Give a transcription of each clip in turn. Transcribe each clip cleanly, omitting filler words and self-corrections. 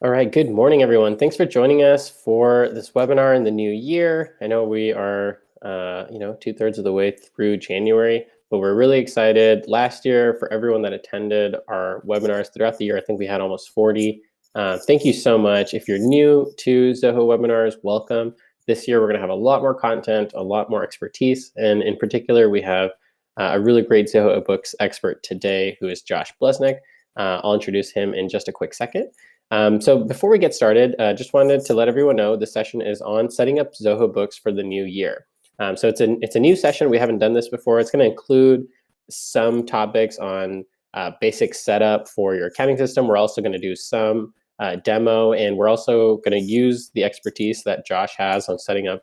All right, good morning, everyone. Thanks for joining us for this webinar in the new year. I know we are, 2/3 of the way through January, but we're really excited. Last year, for everyone that attended our webinars throughout the year, I think we had almost 40. Thank you so much. If you're new to Zoho webinars, welcome. This year, we're going to have a lot more content, a lot more expertise, and in particular, we have a really great Zoho Books expert today, who is Josh Blesnick. I'll introduce him in just a quick second. So before we get started, just wanted to let everyone know this session is on setting up Zoho Books for the new year. So it's a new session. We haven't done this before. It's going to include some topics on basic setup for your accounting system. We're also going to do some demo, and we're also going to use the expertise that Josh has on setting up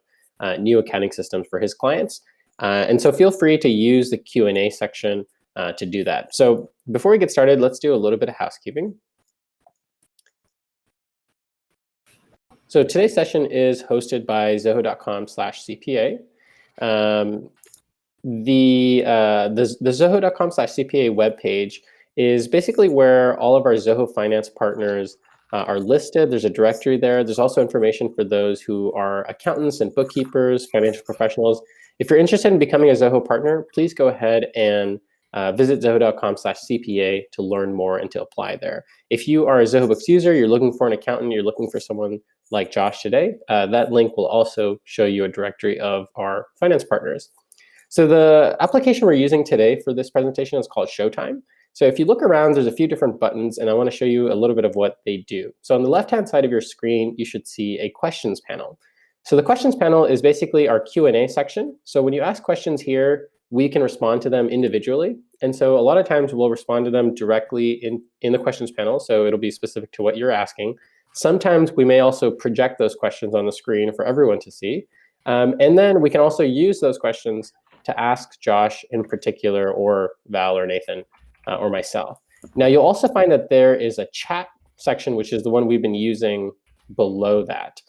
new accounting systems for his clients. And so feel free to use the Q&A section to do that. So before we get started, let's do a little bit of housekeeping. So today's session is hosted by zoho.com/CPA. The zoho.com/CPA webpage is basically where all of our Zoho Finance partners are listed. There's a directory there. There's also information for those who are accountants and bookkeepers, financial professionals. If you're interested in becoming a Zoho partner, please go ahead and visit zoho.com/CPA to learn more and to apply there. If you are a Zoho Books user, you're looking for an accountant, you're looking for someone like Josh today, that link will also show you a directory of our finance partners. So the application we're using today for this presentation is called Showtime. So if you look around, there's a few different buttons, and I want to show you a little bit of what they do. So on the left-hand side of your screen, you should see a questions panel. So the questions panel is basically our Q&A section. So when you ask questions here, we can respond to them individually. And so a lot of times we'll respond to them directly in the questions panel. So it'll be specific to what you're asking. Sometimes we may also project those questions on the screen for everyone to see. And then we can also use those questions to ask Josh in particular, or Val or Nathan or myself. Now, you'll also find that there is a chat section, which is the one we've been using below that.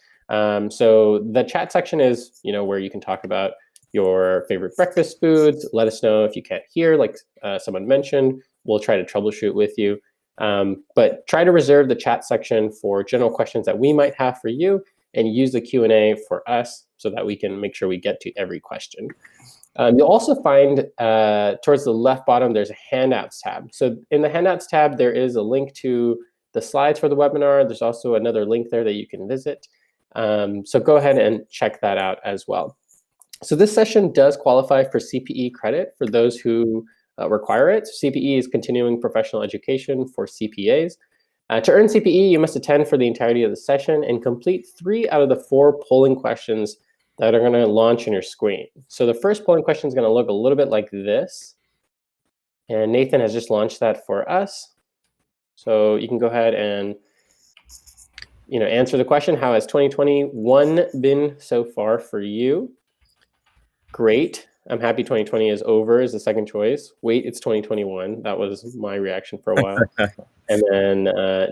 So the chat section is where you can talk about your favorite breakfast foods. Let us know if you can't hear, like someone mentioned. We'll try to troubleshoot with you. But try to reserve the chat section for general questions that we might have for you, and use the Q&A for us so that we can make sure we get to every question. You'll also find towards the left bottom, there's a handouts tab. So in the handouts tab, there is a link to the slides for the webinar. There's also another link there that you can visit. So go ahead and check that out as well. So this session does qualify for CPE credit for those who require it. CPE is continuing professional education for CPAs. To earn CPE, you must attend for the entirety of the session and complete 3 out of the 4 polling questions that are going to launch on your screen. So the first polling question is going to look a little bit like this. And Nathan has just launched that for us. So you can go ahead and answer the question, how has 2021 been so far for you? Great. I'm happy 2020 is over is the second choice. Wait, it's 2021. That was my reaction for a while. And then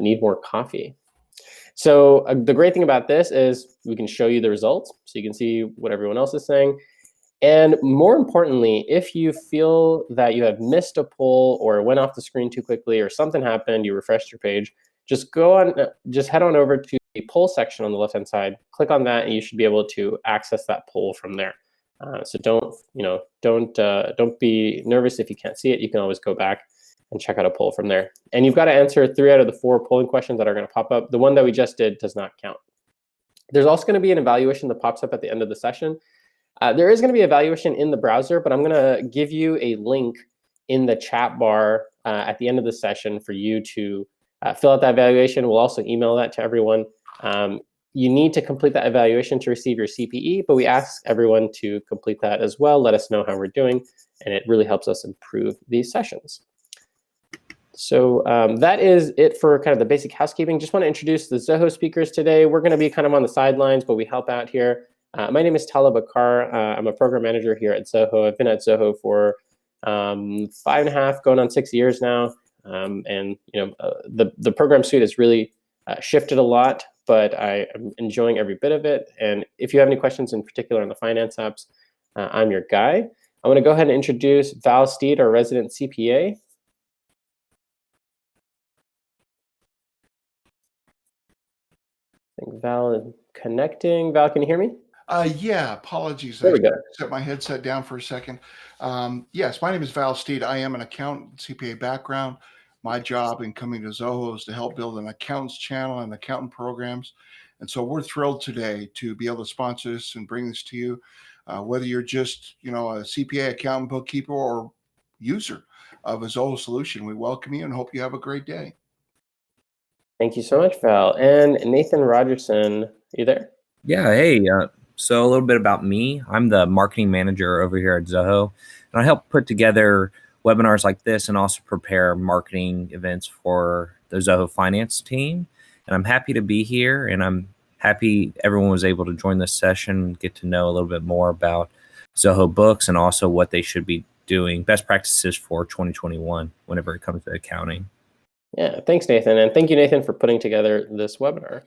need more coffee. So the great thing about this is we can show you the results, so you can see what everyone else is saying. And more importantly, if you feel that you have missed a poll or went off the screen too quickly or something happened, you refreshed your page, just head on over to the poll section on the left-hand side, click on that, and you should be able to access that poll from there. So don't be nervous if you can't see it. You can always go back and check out a poll from there. And you've got to answer 3 out of the 4 polling questions that are going to pop up. The one that we just did does not count. There's also going to be an evaluation that pops up at the end of the session. There is going to be evaluation in the browser, but I'm going to give you a link in the chat bar at the end of the session for you to fill out that evaluation. We'll also email that to everyone. You need to complete that evaluation to receive your CPE, but we ask everyone to complete that as well. Let us know how we're doing, and it really helps us improve these sessions. So that is it for kind of the basic housekeeping. Just want to introduce the Zoho speakers today. We're going to be kind of on the sidelines, but we help out here. My name is Tala Bakar. I'm a program manager here at Zoho. I've been at Zoho for 5.5, going on 6 years now. And the program suite has really shifted a lot, but I am enjoying every bit of it. And if you have any questions in particular on the finance apps, I'm your guy. I'm going to go ahead and introduce Val Steed, our resident CPA. think Val is connecting. Val, can you hear me? Yeah, apologies. There I we go. set my headset down for a second. Yes, my name is Val Steed. I am an accountant, CPA background. My job in coming to Zoho is to help build an accountants channel and accountant programs. And so we're thrilled today to be able to sponsor this and bring this to you. Whether you're just, a CPA, accountant, bookkeeper, or user of a Zoho solution, we welcome you and hope you have a great day. Thank you so much, Val. And Nathan Rogerson, are you there? Yeah, hey, so a little bit about me. I'm the marketing manager over here at Zoho, and I help put together webinars like this and also prepare marketing events for the Zoho Finance team. And I'm happy to be here, and I'm happy everyone was able to join this session, get to know a little bit more about Zoho Books and also what they should be doing, best practices for 2021 whenever it comes to accounting. Yeah, thanks, Nathan. And thank you, Nathan, for putting together this webinar.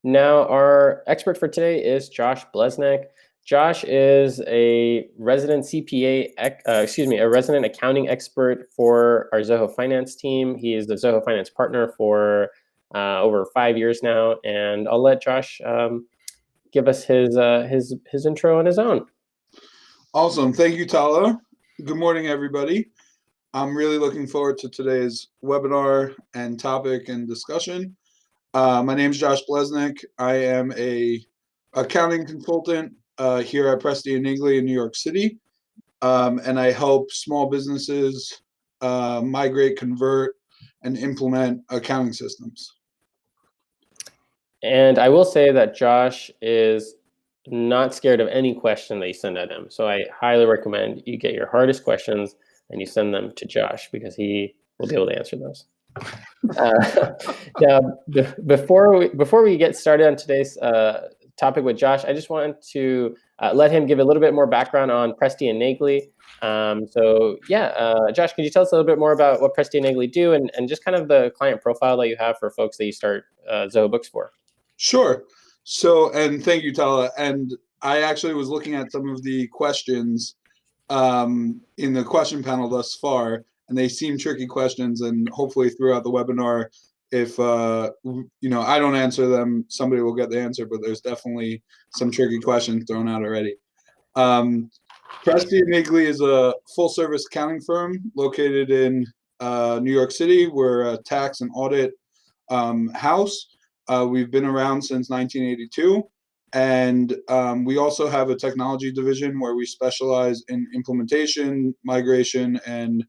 Now, our expert for today is Josh Blesnick. Josh is a resident a resident accounting expert for our Zoho Finance team. He is the Zoho Finance Partner for over 5 years now, and I'll let Josh give us his intro on his own. Awesome. Thank you, Tala. Good morning, everybody. I'm really looking forward to today's webinar and topic and discussion. My name is Josh Blesnick. I am a accounting consultant here at Presty and Nigley in New York City, and I help small businesses migrate, convert, and implement accounting systems. And I will say that Josh is not scared of any question that you send at him. So I highly recommend you get your hardest questions and you send them to Josh because he will be able to answer those. Now, before we get started on today's topic with Josh, I just wanted to let him give a little bit more background on Presty and Nagley. Josh, could you tell us a little bit more about what Presty and Nagley do and just kind of the client profile that you have for folks that you start Zoho Books for? Sure. So, and thank you, Tala. And I actually was looking at some of the questions in the question panel thus far, and they seem tricky questions. And hopefully throughout the webinar, if I don't answer them, somebody will get the answer. But there's definitely some tricky questions thrown out already. Presty and Nigley is a full-service accounting firm located in New York City. We're a tax and audit house. We've been around since 1982, and we also have a technology division where we specialize in implementation, migration, and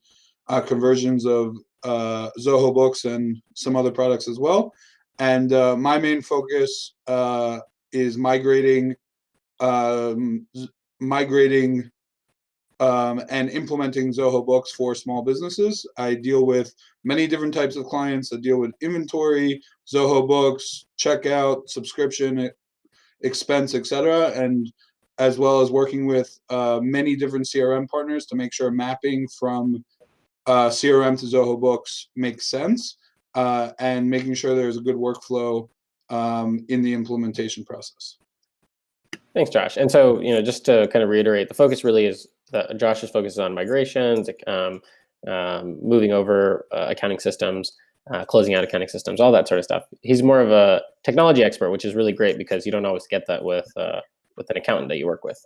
conversions of Zoho Books and some other products as well. And my main focus is migrating and implementing Zoho Books for small businesses. I deal with many different types of clients. I deal with inventory, Zoho Books, checkout, subscription, expense, etc., and as well as working with many different CRM partners to make sure mapping from CRM to Zoho Books makes sense, and making sure there's a good workflow in the implementation process. Thanks, Josh. And so, just to kind of reiterate, the focus really is that Josh's focus is on migrations, moving over accounting systems, closing out accounting systems, all that sort of stuff. He's more of a technology expert, which is really great because you don't always get that with an accountant that you work with.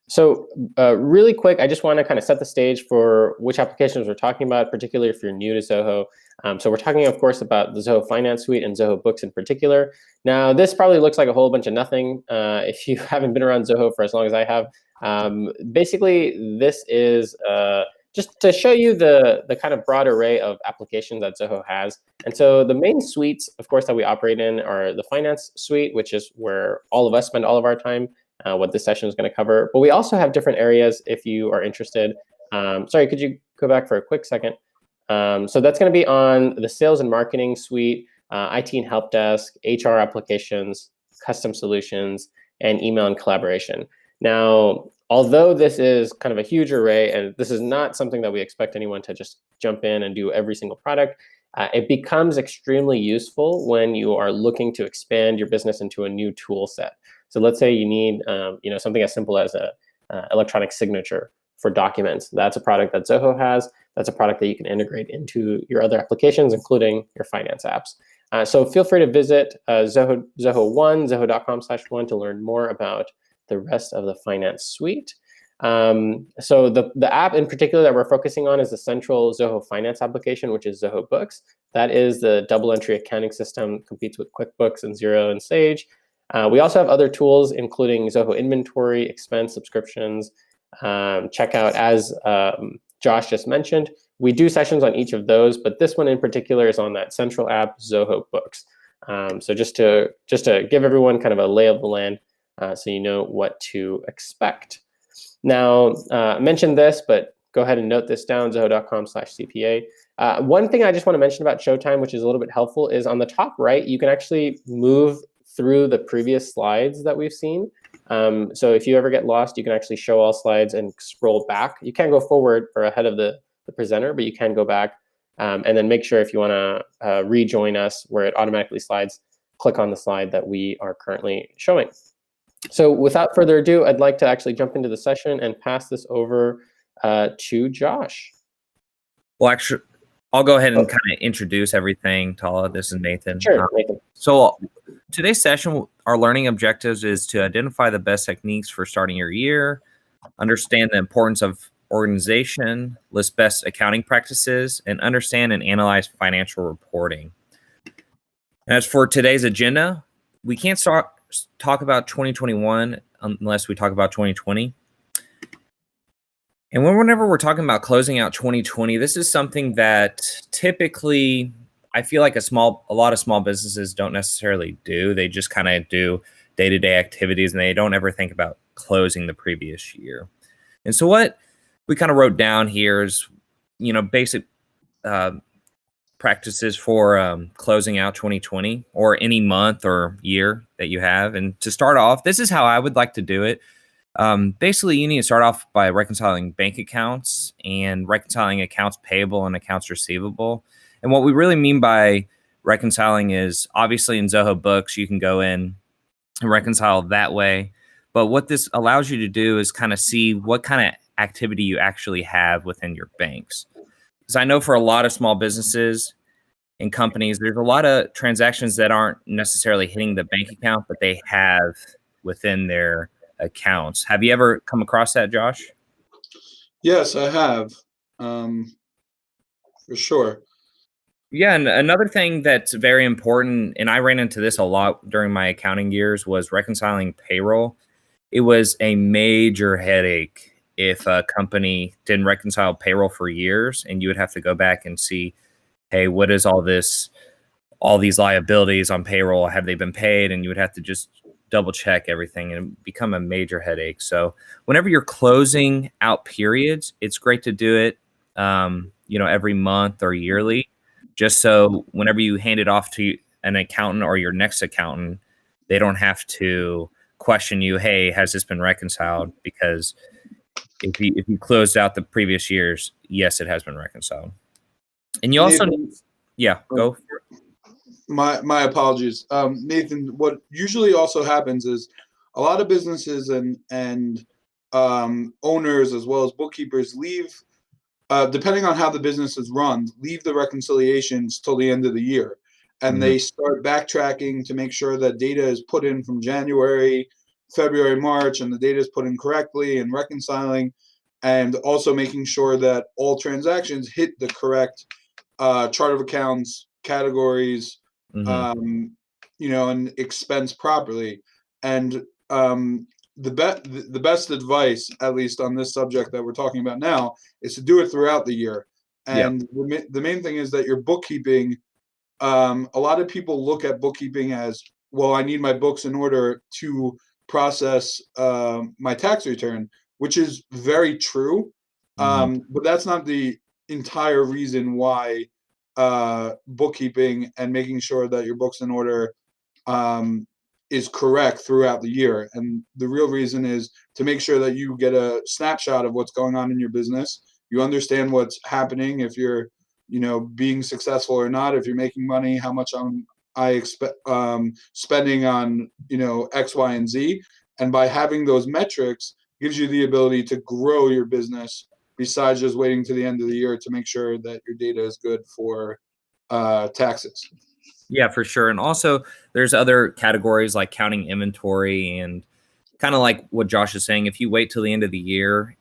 So really quick, I just want to kind of set the stage for which applications we're talking about, particularly if you're new to Zoho. So we're talking, of course, about the Zoho Finance Suite and Zoho Books in particular. Now, this probably looks like a whole bunch of nothing if you haven't been around Zoho for as long as I have. Basically, this is just to show you the kind of broad array of applications that Zoho has. And so the main suites, of course, that we operate in are the Finance Suite, which is where all of us spend all of our time, what this session is going to cover. But we also have different areas if you are interested. Sorry, could you go back for a quick second? So that's going to be on the Sales and Marketing Suite, IT and Help Desk, HR applications, custom solutions, and email and collaboration. Now, although this is kind of a huge array, and this is not something that we expect anyone to just jump in and do every single product, it becomes extremely useful when you are looking to expand your business into a new tool set. So let's say you need something as simple as a electronic signature for documents. That's a product that Zoho has. That's a product that you can integrate into your other applications, including your finance apps. So feel free to visit Zoho 1, zoho.com/1 to learn more about the rest of the finance suite. So the app in particular that we're focusing on is the central Zoho Finance application, which is Zoho Books. That is the double entry accounting system, competes with QuickBooks and Xero and Sage. We also have other tools, including Zoho Inventory, Expense, Subscriptions, Checkout, as Josh just mentioned. We do sessions on each of those, but this one in particular is on that central app, Zoho Books. So just to give everyone kind of a lay of the land, so you know what to expect. Now, I mentioned this, but go ahead and note this down, zoho.com/CPA. One thing I just want to mention about Showtime, which is a little bit helpful, is on the top right, you can actually move through the previous slides that we've seen. So if you ever get lost, you can actually show all slides and scroll back. You can't go forward or ahead of the presenter, but you can go back, and then make sure if you want to rejoin us where it automatically slides, click on the slide that we are currently showing. So without further ado, I'd like to actually jump into the session and pass this over to Josh. Well, actually, I'll go ahead and kind of introduce everything, Tala. This is Nathan. Sure, Nathan. So today's session, our learning objectives is to identify the best techniques for starting your year, understand the importance of organization, list best accounting practices, and understand and analyze financial reporting. As for today's agenda, we can't talk about 2021 unless we talk about 2020. And whenever we're talking about closing out 2020, this is something that typically I feel like a lot of small businesses don't necessarily do. They just kind of do day-to-day activities and they don't ever think about closing the previous year. And so what we kind of wrote down here is, basic practices for closing out 2020 or any month or year that you have. And to start off, this is how I would like to do it. Basically, you need to start off by reconciling bank accounts and reconciling accounts payable and accounts receivable. And what we really mean by reconciling is obviously in Zoho Books, you can go in and reconcile that way. But what this allows you to do is kind of see what kind of activity you actually have within your banks. Because I know for a lot of small businesses and companies, there's a lot of transactions that aren't necessarily hitting the bank account, but they have within their accounts. Have you ever come across that, Josh? Yes, I have, for sure. Yeah, and another thing that's very important, and I ran into this a lot during my accounting years, was reconciling payroll. It was a major headache if a company didn't reconcile payroll for years, and you would have to go back and see, hey, what is all these liabilities on payroll? Have they been paid? And you would have to just double check everything and become a major headache. So whenever you're closing out periods, it's great to do it, every month or yearly, just so whenever you hand it off to an accountant or your next accountant, they don't have to question you, hey, has this been reconciled? Because if you closed out the previous years, yes, it has been reconciled. And you also, go for it. My apologies, Nathan. What usually also happens is a lot of businesses and owners as well as bookkeepers leave, depending on how the business is run, leave the reconciliations till the end of the year, and they start backtracking to make sure that data is put in from January, February, March, and the data is put in correctly, and reconciling, and also making sure that all transactions hit the correct chart of accounts, categories, and expense properly. And the best advice, at least on this subject that we're talking about now, is to do it throughout the year. And the main thing is that your bookkeeping, a lot of people look at bookkeeping as, well, I need my books in order to process my tax return, which is very true. But that's not the entire reason why bookkeeping and making sure that your books in order is correct throughout the year. And the real reason is to make sure that you get a snapshot of what's going on in your business. You understand what's happening, if you're, being successful or not, if you're making money, how much I expect spending on, X, Y, and Z. And by having those metrics gives you the ability to grow your business besides just waiting to the end of the year to make sure that your data is good for taxes. Yeah, for sure. And also there's other categories like counting inventory and kind of like what Josh is saying. If you wait till the end of the year,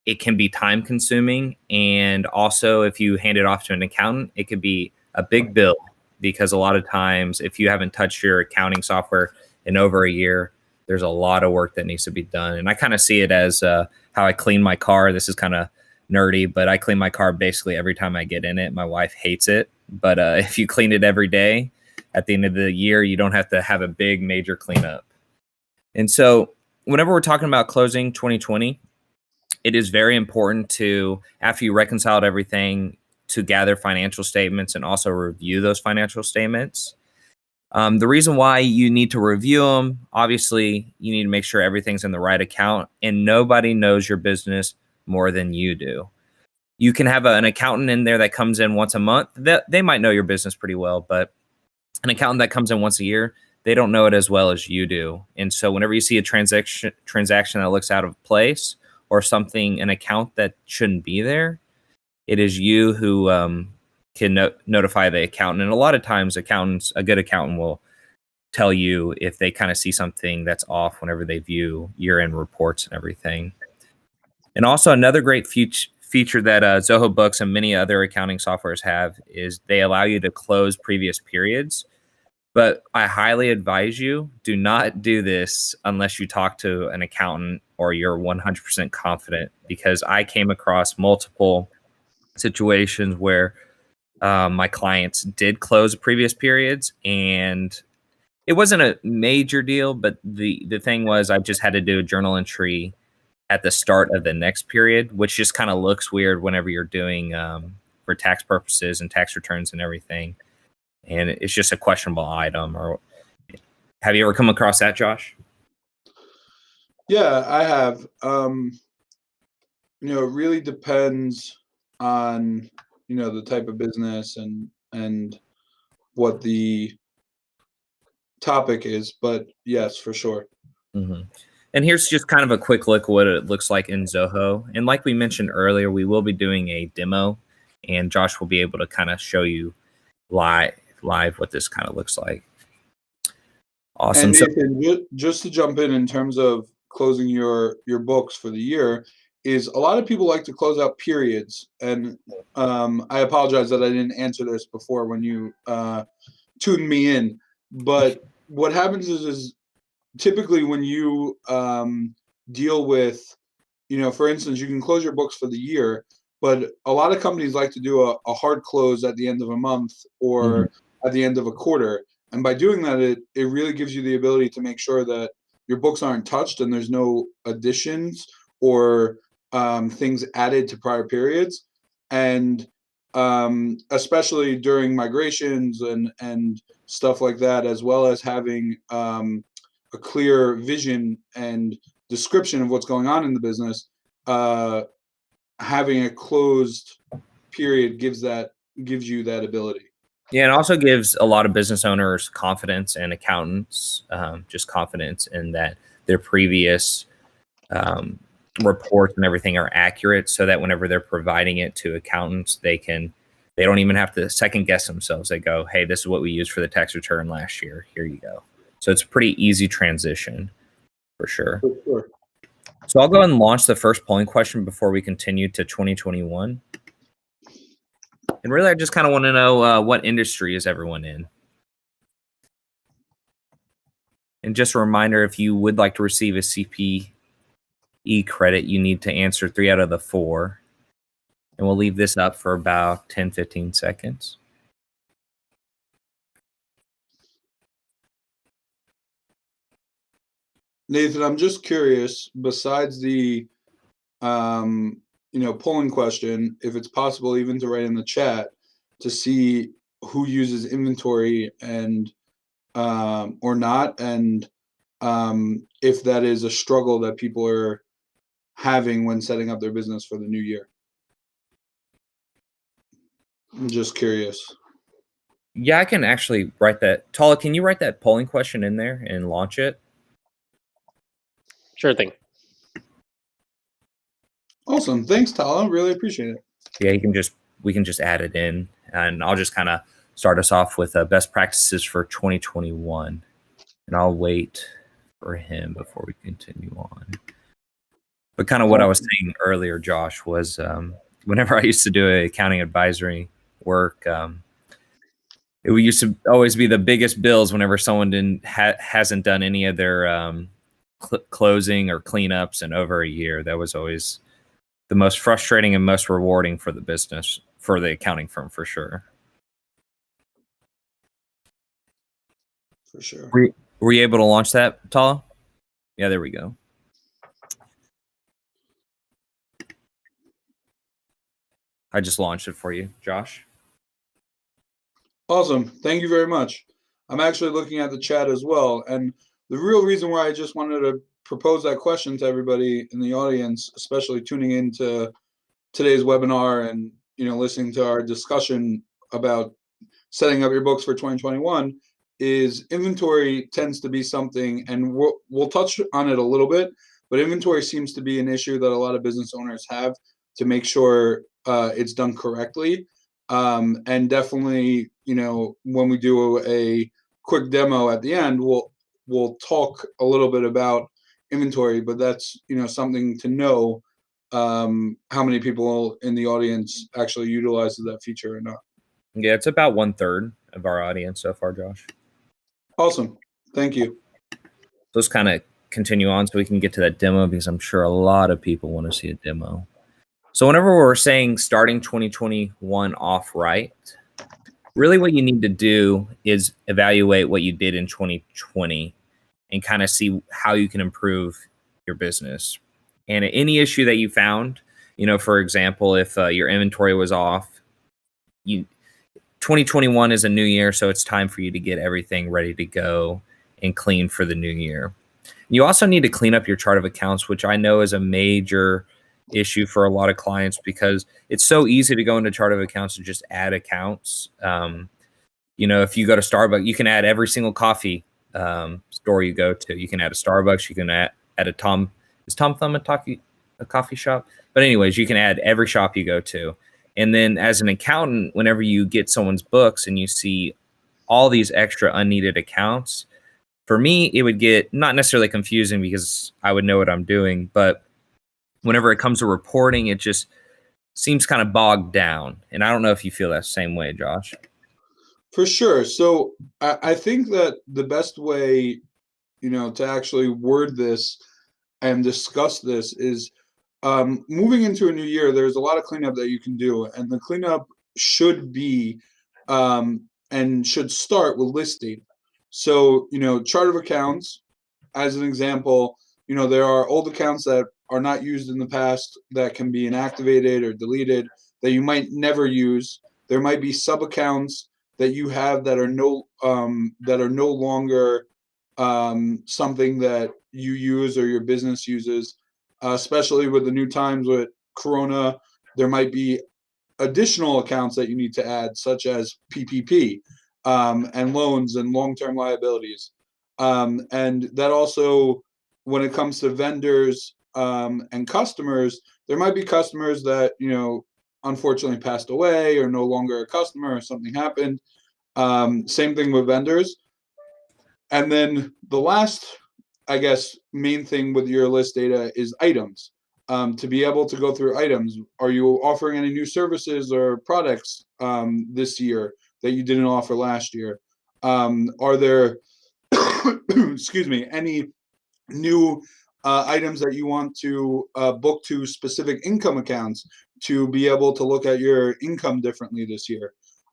it can be time consuming. And also if you hand it off to an accountant, it could be a big bill because a lot of times if you haven't touched your accounting software in over a year, there's a lot of work that needs to be done. And I kind of see it as how I clean my car. This is kind of nerdy, but I clean my car basically every time I get in it. My wife hates it, but if you clean it every day, at the end of the year, you don't have to have a big major cleanup. And so whenever we're talking about closing 2020, it is very important to, after you reconciled everything, to gather financial statements and also review those financial statements. The reason why you need to review them, obviously, you need to make sure everything's in the right account, and nobody knows your business more than you do. You can have an accountant in there that comes in once a month. They might know your business pretty well, but an accountant that comes in once a year, they don't know it as well as you do. And so whenever you see a transaction that looks out of place or something, an account that shouldn't be there, it is you who can notify the accountant. And a lot of times accountants, a good accountant will tell you if they kind of see something that's off whenever they view year-end reports and everything. And also another great feature that Zoho Books and many other accounting softwares have is they allow you to close previous periods. But I highly advise you, do not do this unless you talk to an accountant or you're 100% confident, because I came across multiple situations where my clients did close previous periods, and it wasn't a major deal, but the thing was I just had to do a journal entry at the start of the next period, which just kind of looks weird whenever you're doing for tax purposes and tax returns and everything. And it's just a questionable item. Or have you ever come across that, Josh? Yeah, I have. It really depends on, the type of business and what the topic is, but yes, for sure. Mm-hmm. And here's just kind of a quick look at what it looks like in Zoho. And like we mentioned earlier, we will be doing a demo, and Josh will be able to kind of show you live what this kind of looks like. Awesome. And Nathan, just to jump in terms of closing your books for the year, is a lot of people like to close out periods. And I apologize that I didn't answer this before when you tuned me in. But what happens is typically when you deal with, for instance, you can close your books for the year, but a lot of companies like to do a hard close at the end of a month or at the end of a quarter. And by doing that, it really gives you the ability to make sure that your books aren't touched and there's no additions or things added to prior periods. And especially during migrations and stuff like that, as well as having a clear vision and description of what's going on in the business, having a closed period gives you that ability. Yeah, it also gives a lot of business owners confidence, and accountants just confidence in that their previous reports and everything are accurate, so that whenever they're providing it to accountants, they don't even have to second guess themselves. They go, hey, this is what we used for the tax return last year. Here you go. So it's a pretty easy transition for sure. For sure. So I'll go ahead and launch the first polling question before we continue to 2021. And really, I just kind of want to know what industry is everyone in? And just a reminder, if you would like to receive a CPE credit, you need to answer 3 out of the 4. And we'll leave this up for about 10, 15 seconds. Nathan, I'm just curious, besides the polling question, if it's possible even to write in the chat to see who uses inventory and or not, and if that is a struggle that people are having when setting up their business for the new year. I'm just curious. Yeah, I can actually write that. Tala, can you write that polling question in there and launch it? Sure thing. Awesome. Thanks, Tala. Really appreciate it. Yeah, we can just add it in, and I'll just kind of start us off with best practices for 2021. And I'll wait for him before we continue on. But kind of what I was saying earlier, Josh, was whenever I used to do accounting advisory work, it used to always be the biggest bills whenever someone hasn't done any of their closing or cleanups in over a year. That was always the most frustrating and most rewarding for the business, for the accounting firm, for sure. For sure. Were you able to launch that, Tala? Yeah, there we go. I just launched it for you, Josh. Awesome. Thank you very much. I'm actually looking at the chat as well. And the real reason why I just wanted to propose that question to everybody in the audience, especially tuning into today's webinar and listening to our discussion about setting up your books for 2021, is inventory tends to be something, and we'll touch on it a little bit, but inventory seems to be an issue that a lot of business owners have to make sure it's done correctly. And definitely, when we do a quick demo at the end, we'll talk a little bit about inventory, but that's something to know, how many people in the audience actually utilizes that feature or not. Yeah, it's about 1/3 of our audience so far, Josh. Awesome. Thank you. Let's kind of continue on so we can get to that demo, because I'm sure a lot of people want to see a demo. So whenever we're saying starting 2021 off right, really what you need to do is evaluate what you did in 2020 and kind of see how you can improve your business. And any issue that you found, for example, if your inventory was off, 2021 is a new year, so it's time for you to get everything ready to go and clean for the new year. You also need to clean up your chart of accounts, which I know is a major issue for a lot of clients, because it's so easy to go into chart of accounts and just add accounts. If you go to Starbucks, you can add every single coffee store you go to. You can add a Starbucks, you can add a Tom Thumb a coffee shop? But anyways, you can add every shop you go to. And then as an accountant, whenever you get someone's books and you see all these extra unneeded accounts, for me, it would get not necessarily confusing because I would know what I'm doing, but whenever it comes to reporting, it just seems kind of bogged down. And I don't know if you feel that same way, Josh. For sure. So I think that the best way, to actually word this and discuss this is moving into a new year. There's a lot of cleanup that you can do, and the cleanup should be and should start with list data. So, chart of accounts, as an example, there are old accounts that are not used in the past that can be inactivated or deleted that you might never use. There might be sub accounts that you have that are no longer something that you use or your business uses. Especially with the new times with Corona, there might be additional accounts that you need to add, such as PPP and loans and long-term liabilities. And that also, when it comes to vendors and customers, there might be customers that, unfortunately passed away or no longer a customer or something happened. Same thing with vendors. And then the last, I guess, main thing with your list data is items. To be able to go through items, are you offering any new services or products this year that you didn't offer last year? Are there, excuse me, any new items that you want to book to specific income accounts to be able to look at your income differently this year?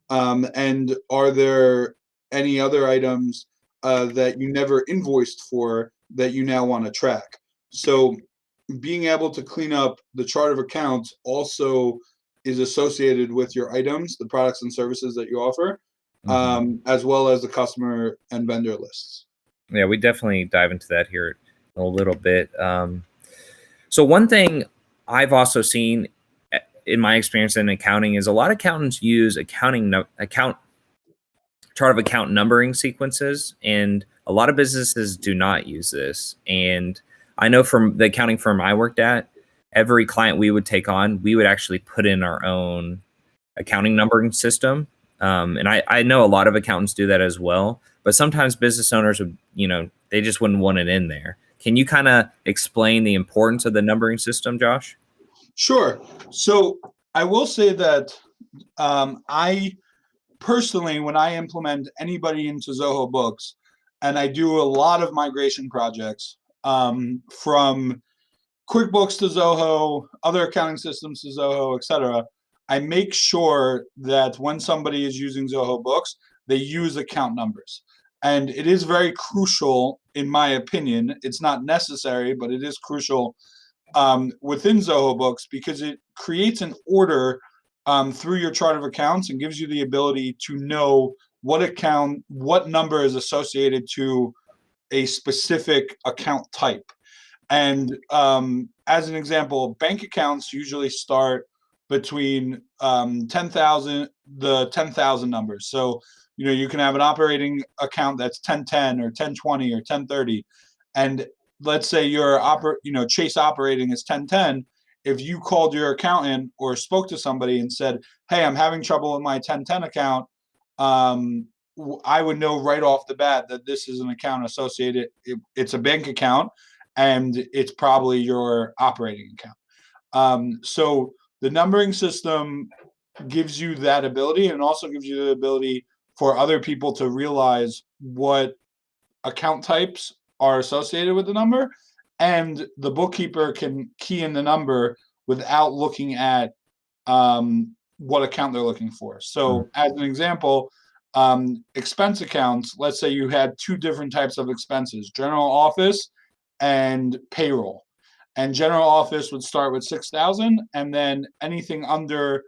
And are there any other items that you never invoiced for that you now want to track? So being able to clean up the chart of accounts also is associated with your items, the products and services that you offer, as well as the customer and vendor lists. Yeah, we definitely dive into that here a little bit. So one thing I've also seen in my experience in accounting is a lot of accountants use chart of account numbering sequences, and a lot of businesses do not use this. And I know from the accounting firm I worked at, every client we would take on, we would actually put in our own accounting numbering system And I know a lot of accountants do that as well, but sometimes business owners would, they just wouldn't want it in there. Can you kind of explain the importance of the numbering system, Josh? Sure. So I will say that I personally, when I implement anybody into Zoho Books, and I do a lot of migration projects from QuickBooks to Zoho, other accounting systems to Zoho, etc., I make sure that when somebody is using Zoho Books, they use account numbers. And it is very crucial, in my opinion. It's not necessary, but it is crucial within Zoho Books because it creates an order through your chart of accounts and gives you the ability to know what number is associated to a specific account type. And as an example, bank accounts usually start between 10,000, the 10,000 numbers. So, you can have an operating account that's 1010 or 1020 or 1030. And let's say your Chase operating is 1010. If you called your accountant or spoke to somebody and said, hey, I'm having trouble with my 1010 account, I would know right off the bat that this is an account associated. It's a bank account, and it's probably your operating account. So the numbering system gives you that ability, and also gives you the ability for other people to realize what account types are associated with the number, and the bookkeeper can key in the number without looking at what account they're looking for. So as an example, expense accounts, let's say you had two different types of expenses, general office and payroll. And general office would start with 6,000, and then anything under,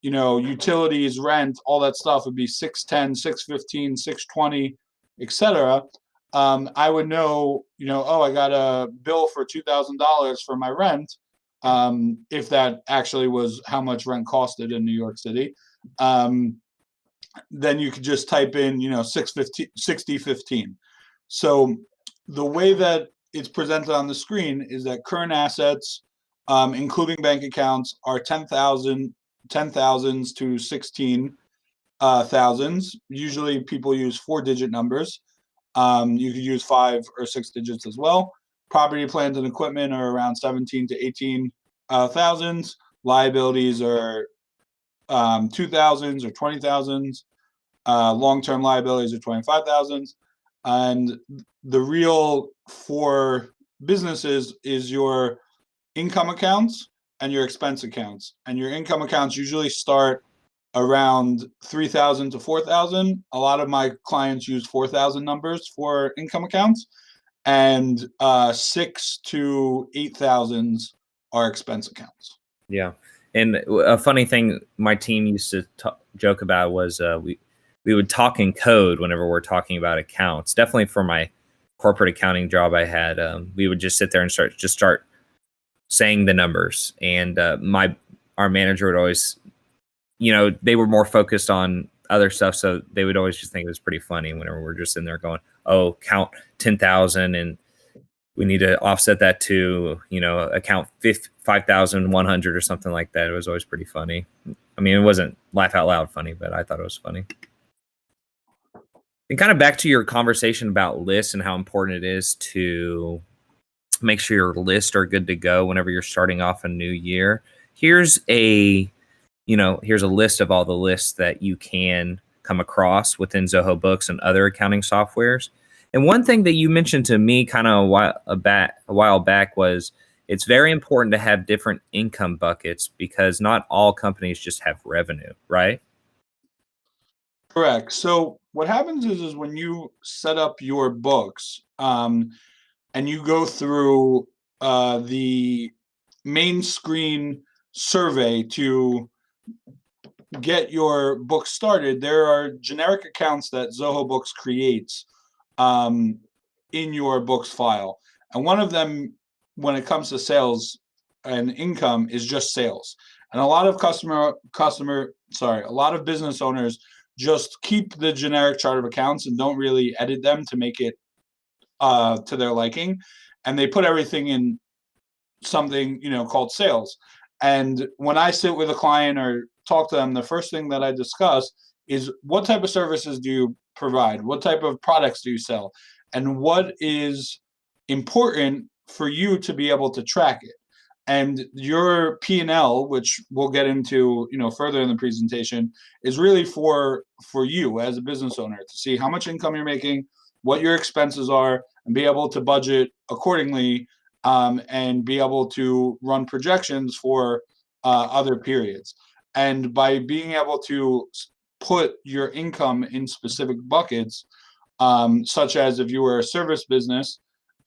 utilities, rent, all that stuff would be 610, 615, 620, etc. I would know, I got a bill for $2,000 for my rent, if that actually was how much rent costed in New York City. Then you could just type in, 6015. So the way that it's presented on the screen is that current assets, including bank accounts, are 10,000s to 16,000s. Usually people use 4-digit numbers. You could use 5 or 6 digits as well. Property, plant, and equipment are around 17 to 18,000s. Liabilities are 2,000s or 20,000s. Long-term liabilities are 25,000s. And the real for businesses is your income accounts and your expense accounts. And your income accounts usually start around 3,000 to 4,000. A lot of my clients use 4,000 numbers for income accounts, and 6 to 8,000s are expense accounts. Yeah. And a funny thing my team used to joke about was we would talk in code whenever we're talking about accounts. Definitely for my corporate accounting job I had, we would just sit there and start saying the numbers. And our manager would always, they were more focused on other stuff, so they would always just think it was pretty funny whenever we're just in there going, oh, count 10,000 and we need to offset that to, account 5,100 or something like that. It was always pretty funny. I mean, it wasn't laugh out loud funny, but I thought it was funny. And kind of back to your conversation about lists and how important it is to make sure your lists are good to go whenever you're starting off a new year. Here's a list of all the lists that you can come across within Zoho Books and other accounting softwares. And one thing that you mentioned to me kind of a while back was it's very important to have different income buckets because not all companies just have revenue, right? Correct. So what happens is when you set up your books, and you go through the main screen survey to get your book started, there are generic accounts that Zoho Books creates in your books file. And one of them, when it comes to sales and income, is just sales. And a lot of a lot of business owners just keep the generic chart of accounts and don't really edit them to make it to their liking. And they put everything in something, called sales. And when I sit with a client or talk to them, the first thing that I discuss is what type of services do you provide? What type of products do you sell? And what is important for you to be able to track it? And your P&L, which we'll get into, further in the presentation, is really for you as a business owner to see how much income you're making, what your expenses are, and be able to budget accordingly, and be able to run projections for other periods. And by being able to put your income in specific buckets, such as if you were a service business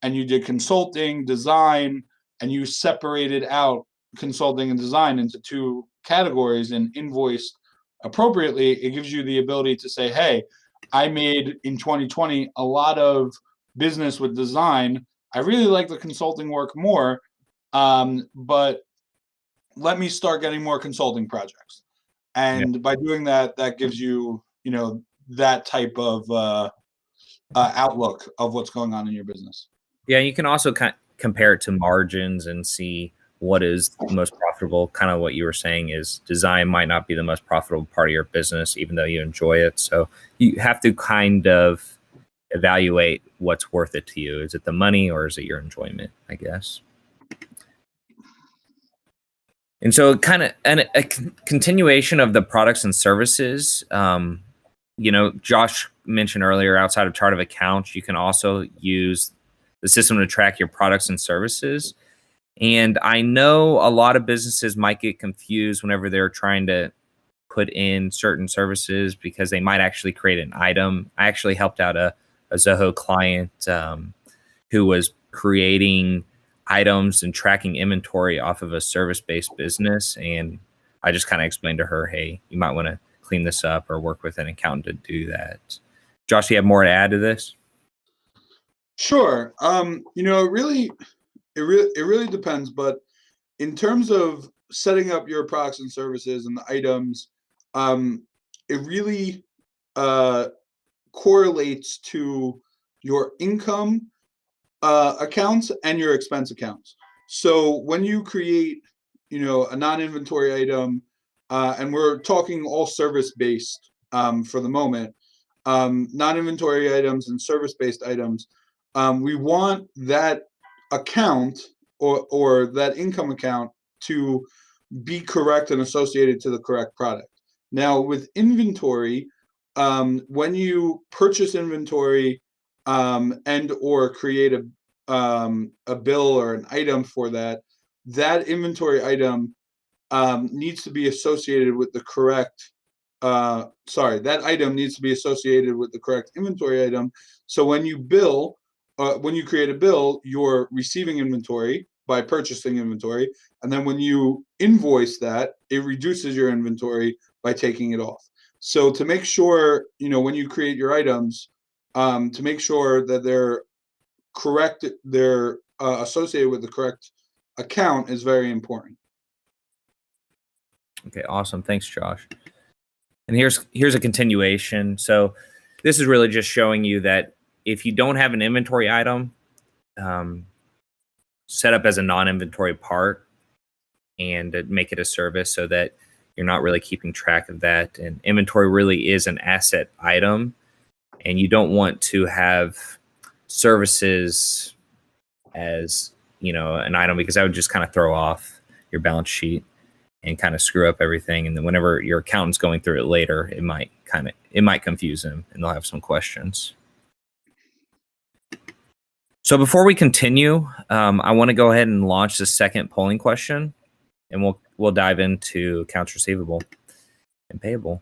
and you did consulting, design, and you separated out consulting and design into two categories and invoiced appropriately, it gives you the ability to say, hey, I made in 2020 a lot of business with design. I really like the consulting work more, but let me start getting more consulting projects. And by doing that, that gives you, that type of outlook of what's going on in your business. Yeah, you can also compare it to margins and see what is most profitable. Kind of what you were saying is design might not be the most profitable part of your business, even though you enjoy it. So you have to kind of evaluate what's worth it to you. Is it the money or is it your enjoyment, I guess? And so kind of a continuation of the products and services, Josh mentioned earlier, outside of chart of accounts, you can also use the system to track your products and services. And I know a lot of businesses might get confused whenever they're trying to put in certain services because they might actually create an item. I actually helped out a Zoho client who was creating items and tracking inventory off of a service-based business. And I just kind of explained to her, hey, you might want to clean this up or work with an accountant to do that. Josh, do you have more to add to this? Sure. It really depends, but in terms of setting up your products and services and the items, it really correlates to your income accounts and your expense accounts. So when you create, a non-inventory item, and we're talking all service-based for the moment, non-inventory items and service-based items, we want that account or that income account to be correct and associated to the correct product. Now, with inventory, when you purchase inventory and or create a bill or an item for that inventory item needs to be associated with the correct. That item needs to be associated with the correct inventory item. So when you bill, when you create a bill, you're receiving inventory by purchasing inventory, and then when you invoice that, it reduces your inventory by taking it off. So to make sure, when you create your items, to make sure that they're correct, they're associated with the correct account is very important. Okay, awesome. Thanks, Josh. And here's a continuation. So this is really just showing you that if you don't have an inventory item set up as a non-inventory part and make it a service so that you're not really keeping track of that. And inventory really is an asset item, and you don't want to have services as, an item, because that would just kind of throw off your balance sheet and kind of screw up everything. And then whenever your accountant's going through it later, it might confuse them and they'll have some questions. So before we continue, I want to go ahead and launch the second polling question, and we'll dive into accounts receivable and payable.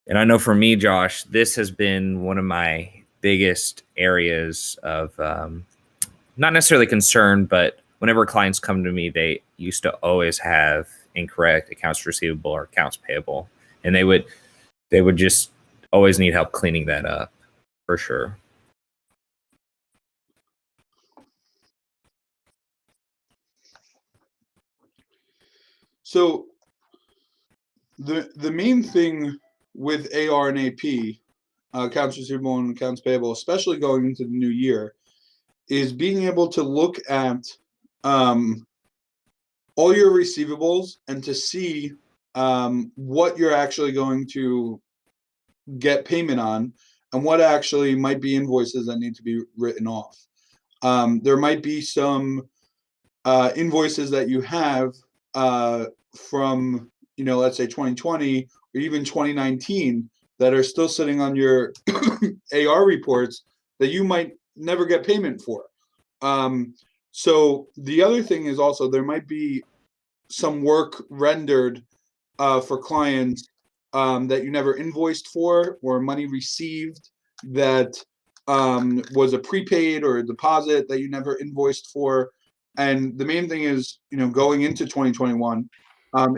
And I know for me, Josh, this has been one of my biggest areas of not necessarily concern, but whenever clients come to me, they used to always have incorrect accounts receivable or accounts payable, and they would just always need help cleaning that up, for sure. So the main thing with AR and AP, accounts receivable and accounts payable, especially going into the new year, is being able to look at all your receivables and to see what you're actually going to get payment on and what actually might be invoices that need to be written off. There might be some invoices that you have from, let's say 2020 or even 2019 that are still sitting on your AR reports that you might never get payment for. So the other thing is also there might be some work rendered for clients that you never invoiced for, or money received that was a prepaid or a deposit that you never invoiced for. And the main thing is, going into 2021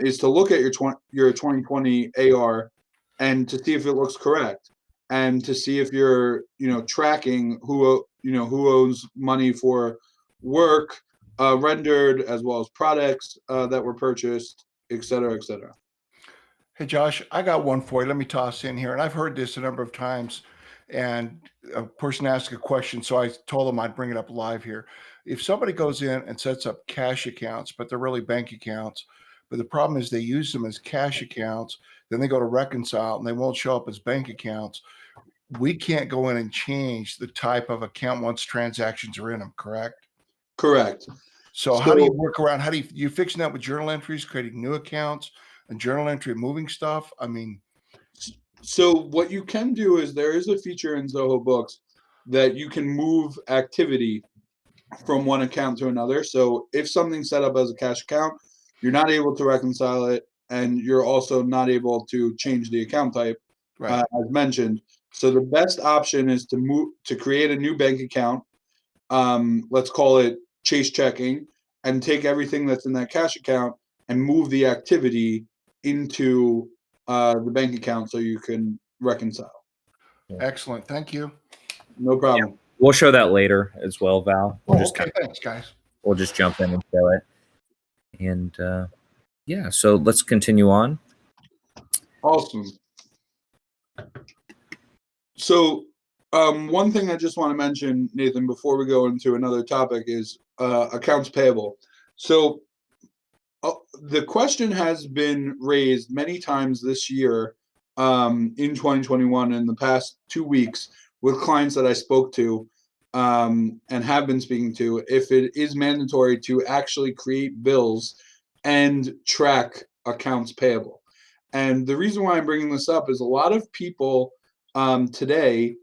is to look at your 2020 AR and to see if it looks correct, and to see if you're, tracking who owes money for work rendered, as well as products that were purchased, et cetera, et cetera. Hey, Josh, I got one for you. Let me toss in here. And I've heard this a number of times. And a person asked a question, so I told them I'd bring it up live here. If somebody goes in and sets up cash accounts, but they're really bank accounts, but the problem is they use them as cash accounts, then they go to reconcile and they won't show up as bank accounts. We can't go in and change the type of account once transactions are in them, correct? Correct. So how do you work around? How do you fixing that with journal entries, creating new accounts, and journal entry, moving stuff? I mean, so what you can do is there is a feature in Zoho Books that you can move activity from one account to another. So if something's set up as a cash account, you're not able to reconcile it, and you're also not able to change the account type, right. as mentioned. So the best option is to create a new bank account. Let's call it Chase Checking, and take everything that's in that cash account and move the activity into the bank account so you can reconcile. Excellent. Thank you. No problem. Yeah. We'll show that later as well, Val. Okay, thanks, guys. We'll just jump in and show it. And yeah, so let's continue on. Awesome. So one thing I just want to mention, Nathan, before we go into another topic is accounts payable. So the question has been raised many times this year in 2021 in the past 2 weeks with clients that I spoke to and have been speaking to, if it is mandatory to actually create bills and track accounts payable. And the reason why I'm bringing this up is a lot of people today,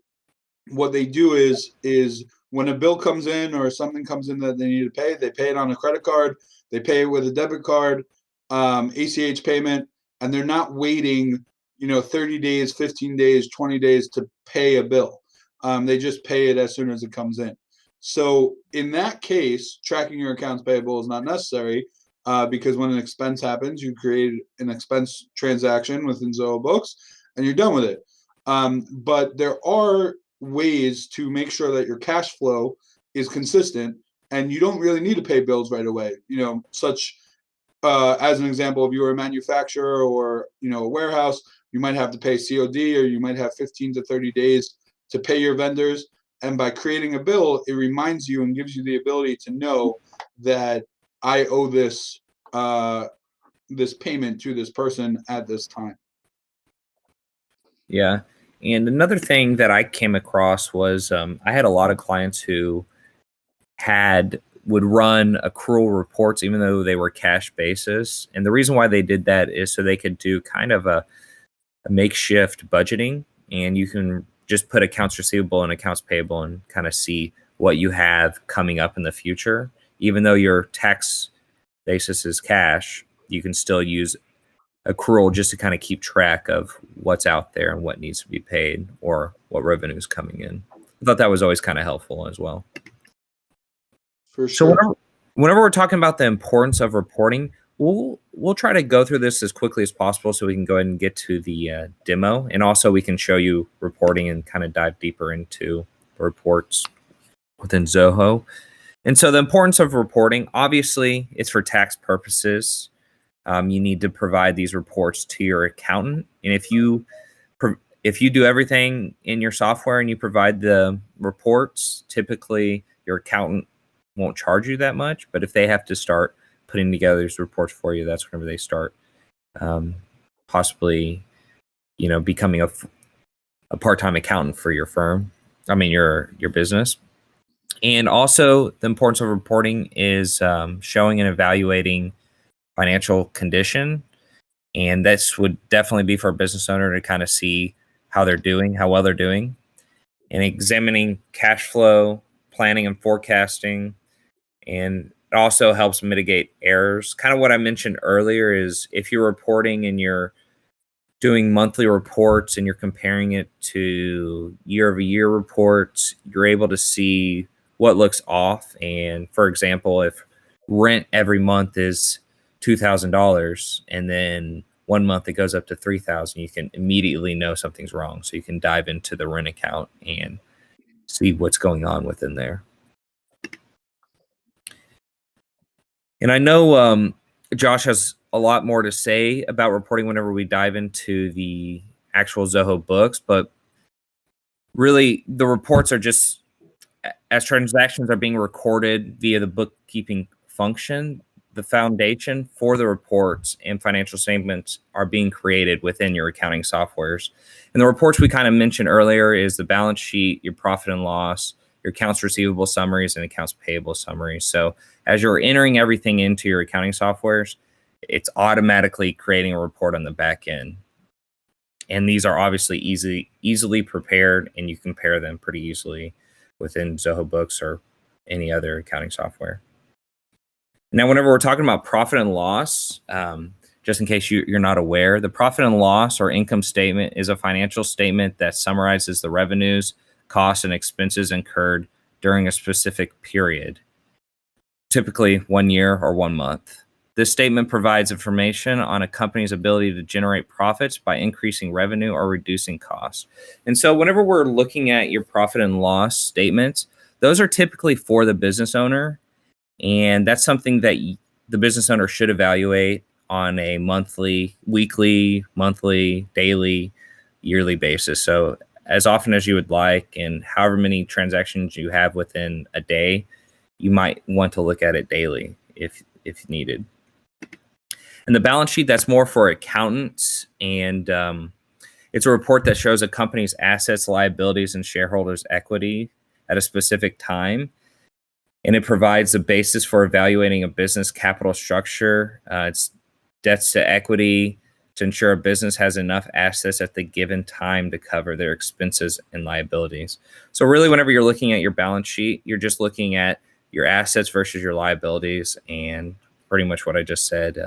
what they do is when a bill comes in or something comes in that they need to pay, they pay it on a credit card, they pay it with a debit card, ACH payment, and they're not waiting, 30 days, 15 days, 20 days to pay a bill. They just pay it as soon as it comes in. So in that case, tracking your accounts payable is not necessary because when an expense happens, you create an expense transaction within Zoho Books and you're done with it. But there are ways to make sure that your cash flow is consistent and you don't really need to pay bills right away. Such as an example, if you were a manufacturer or a warehouse, you might have to pay COD, or you might have 15 to 30 days to pay your vendors. And by creating a bill, it reminds you and gives you the ability to know that I owe this this payment to this person at this time. Yeah. And another thing that I came across was I had a lot of clients who would run accrual reports even though they were cash basis. And the reason why they did that is so they could do kind of a makeshift budgeting, and you can just put accounts receivable and accounts payable and kind of see what you have coming up in the future. Even though your tax basis is cash, you can still use accrual just to kind of keep track of what's out there and what needs to be paid or what revenue is coming in. I thought that was always kind of helpful as well. For sure. So whenever we're talking about the importance of reporting, we'll try to go through this as quickly as possible so we can go ahead and get to the demo, and also we can show you reporting and kind of dive deeper into the reports within Zoho. And so the importance of reporting, obviously, it's for tax purposes. You need to provide these reports to your accountant, and if you do everything in your software and you provide the reports, typically your accountant won't charge you that much. But if they have to start putting together these reports for you, that's whenever they start possibly, becoming a part-time accountant for your firm. I mean, your business. And also, the importance of reporting is showing and evaluating financial condition. And this would definitely be for a business owner to kind of see how they're doing, how well they're doing, and examining cash flow, planning and forecasting. And it also helps mitigate errors. Kind of what I mentioned earlier is if you're reporting and you're doing monthly reports and you're comparing it to year-over-year reports, you're able to see what looks off. And for example, if rent every month is $2,000 and then one month it goes up to $3,000, you can immediately know something's wrong. So you can dive into the rent account and see what's going on within there. And I know Josh has a lot more to say about reporting whenever we dive into the actual Zoho books, but really the reports are just as transactions are being recorded via the bookkeeping function, the foundation for the reports and financial statements are being created within your accounting softwares. And the reports we kind of mentioned earlier is the balance sheet, your profit and loss, your accounts receivable summaries, and accounts payable summaries. So as you're entering everything into your accounting softwares, it's automatically creating a report on the back end. And these are obviously easily prepared, and you compare them pretty easily within Zoho Books or any other accounting software. Now, whenever we're talking about profit and loss, just in case you're not aware, the profit and loss or income statement is a financial statement that summarizes the revenues, costs, and expenses incurred during a specific period, typically 1 year or 1 month. This statement provides information on a company's ability to generate profits by increasing revenue or reducing costs. And so whenever we're looking at your profit and loss statements, those are typically for the business owner. And that's something that the business owner should evaluate on a monthly, weekly, monthly, daily, yearly basis. So as often as you would like, and however many transactions you have within a day, you might want to look at it daily if needed. And the balance sheet, that's more for accountants. And it's a report that shows a company's assets, liabilities, and shareholders' equity at a specific time. And it provides a basis for evaluating a business capital structure. It's debts to equity to ensure a business has enough assets at the given time to cover their expenses and liabilities. So really, whenever you're looking at your balance sheet, you're just looking at your assets versus your liabilities. And pretty much what I just said,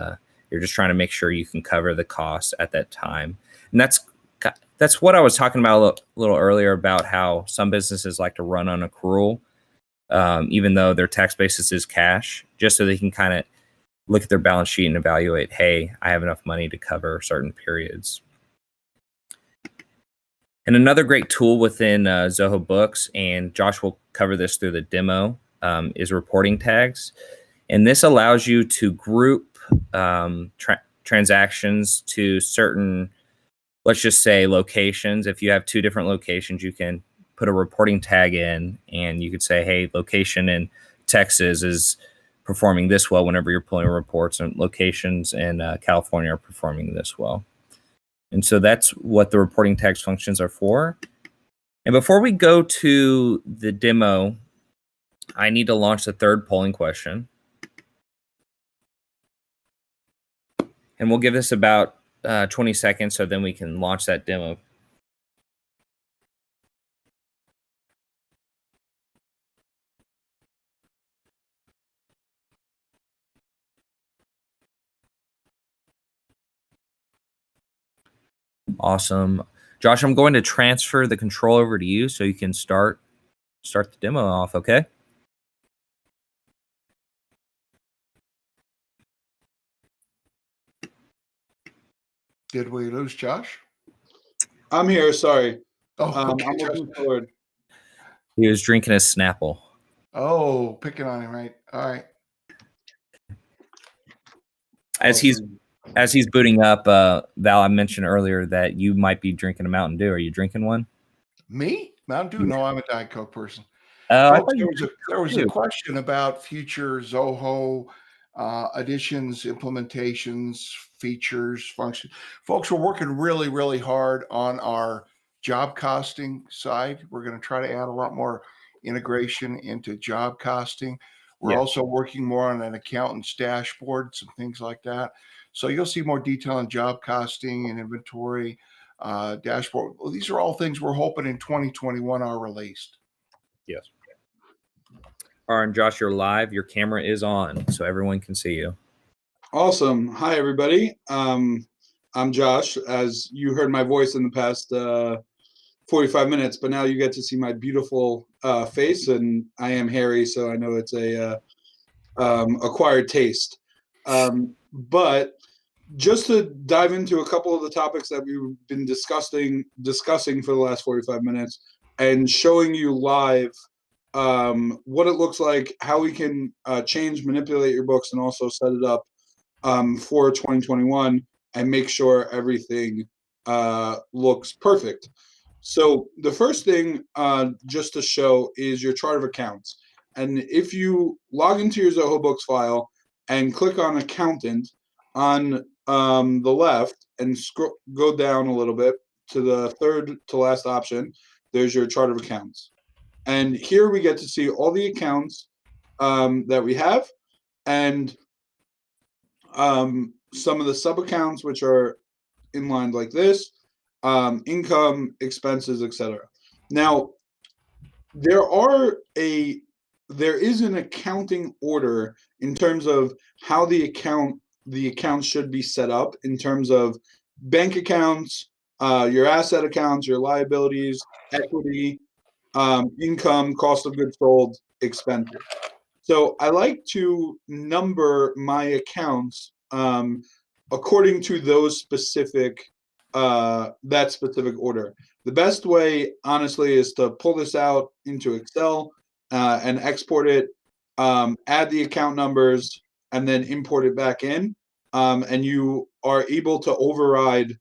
you're just trying to make sure you can cover the costs at that time. And that's what I was talking about a little earlier about how some businesses like to run on accrual, even though their tax basis is cash, just so they can kind of look at their balance sheet and evaluate, hey, I have enough money to cover certain periods. And another great tool within Zoho Books, and Josh will cover this through the demo, is reporting tags. And this allows you to group transactions to certain, let's just say, locations. If you have 2 different locations, you can put a reporting tag in, and you could say, hey, location in Texas is performing this well whenever you're pulling reports, and locations in California are performing this well. And so that's what the reporting tags functions are for. And before we go to the demo, I need to launch the 3rd polling question. And we'll give this about 20 seconds, so then we can launch that demo. Awesome. Josh, I'm going to transfer the control over to you so you can start the demo off, okay? Did we lose Josh? I'm here. Sorry. Oh, okay, I'm Josh. looking forward. He was drinking his Snapple. Oh, picking on him, right? All right. As he's booting up, Val, I mentioned earlier that you might be drinking a Mountain Dew. Are you drinking one? Me? Mountain Dew? No, I'm a Diet Coke person. I Folks, thought there was a question about future Zoho additions, implementations features, functions. Folks, we're working really, really hard on our job costing side. We're going to try to add a lot more integration into job costing. We're also working more on an accountant's dashboard, some things like that. So you'll see more detail on job costing and inventory dashboard. Well, these are all things we're hoping in 2021 are released. Yes. All right, and Josh, you're live. Your camera is on, so everyone can see you. Awesome. Hi, everybody. I'm Josh. As you heard my voice in the past 45 minutes, but now you get to see my beautiful face, and I am hairy, so I know it's a acquired taste. But just to dive into a couple of the topics that we've been discussing for the last 45 minutes and showing you live what it looks like, how we can change, manipulate your books, and also set it up for 2021 and make sure everything looks perfect. So the first thing just to show is your chart of accounts. And if you log into your Zoho Books file and click on Accountant on the left and go down a little bit to the third to last option, there's your chart of accounts. And here we get to see all the accounts that we have and some of the sub-accounts, which are inlined like this, income, expenses, etc. Now, there is an accounting order in terms of how the account should be set up in terms of bank accounts, your asset accounts, your liabilities, equity, income, cost of goods sold, expenses. So I like to number my accounts according to those specific that specific order. The best way, honestly, is to pull this out into Excel and export it, add the account numbers, and then import it back in. And you are able to override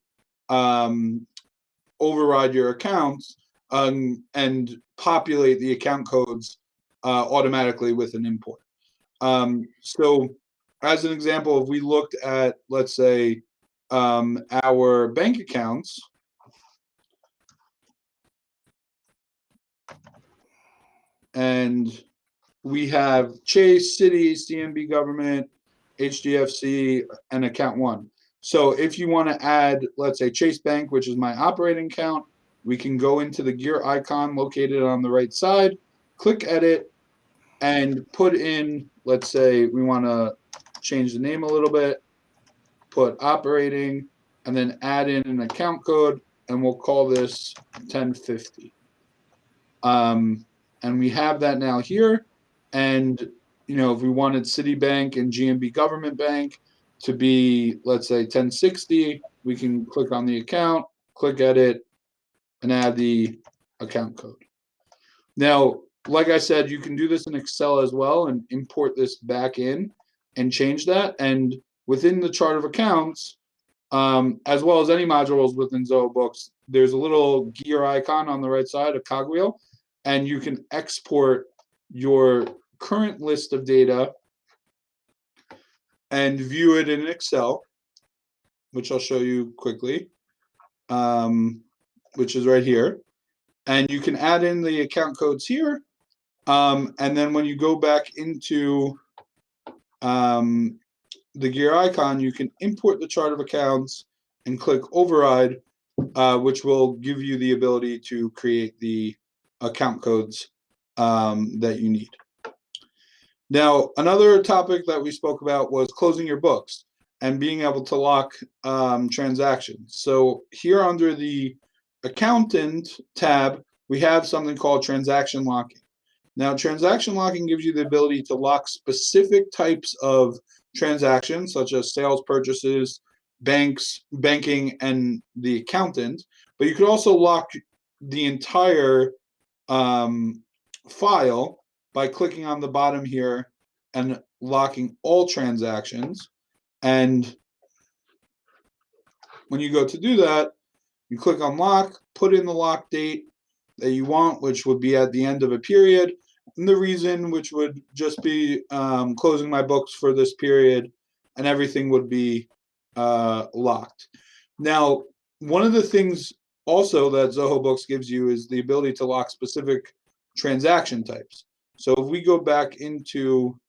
your accounts and populate the account codes automatically with an import. So as an example, if we looked at, let's say, our bank accounts, and we have Chase, Citi, CMB Government, HDFC, and account one. So if you want to add, let's say, Chase Bank, which is my operating account, we can go into the gear icon located on the right side, click edit, and put in, let's say we want to change the name a little bit, put operating, and then add in an account code, and we'll call this 1050. And we have that now here. And, if we wanted Citibank and GMB Government Bank to be, let's say, 1060, we can click on the account, click edit, and add the account code. Now, like I said, you can do this in Excel as well and import this back in and change that. And within the chart of accounts, as well as any modules within Zoho Books, there's a little gear icon on the right side, a cogwheel, and you can export your current list of data and view it in Excel, which I'll show you quickly, which is right here. And you can add in the account codes here. And then when you go back into the gear icon, you can import the chart of accounts and click override, which will give you the ability to create the account codes that you need. Now, another topic that we spoke about was closing your books and being able to lock transactions. So here under the accountant tab, we have something called transaction locking. Now, transaction locking gives you the ability to lock specific types of transactions, such as sales, purchases, banking, and the accountant. But you could also lock the entire file by clicking on the bottom here and locking all transactions. And when you go to do that, you click on lock, put in the lock date that you want, which would be at the end of a period, and the reason, which would just be closing my books for this period, and everything would be locked. Now, one of the things also that Zoho Books gives you is the ability to lock specific transaction types. So if we go back into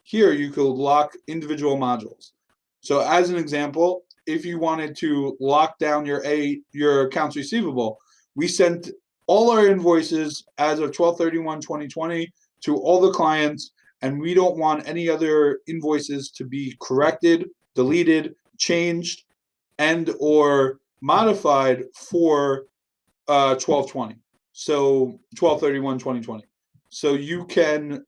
here, you could lock individual modules. So as an example, if you wanted to lock down your accounts receivable, we sent all our invoices as of 12/31/2020 to all the clients, and we don't want any other invoices to be corrected, deleted, changed, and or modified for 12/20. So 12/31/2020. So you can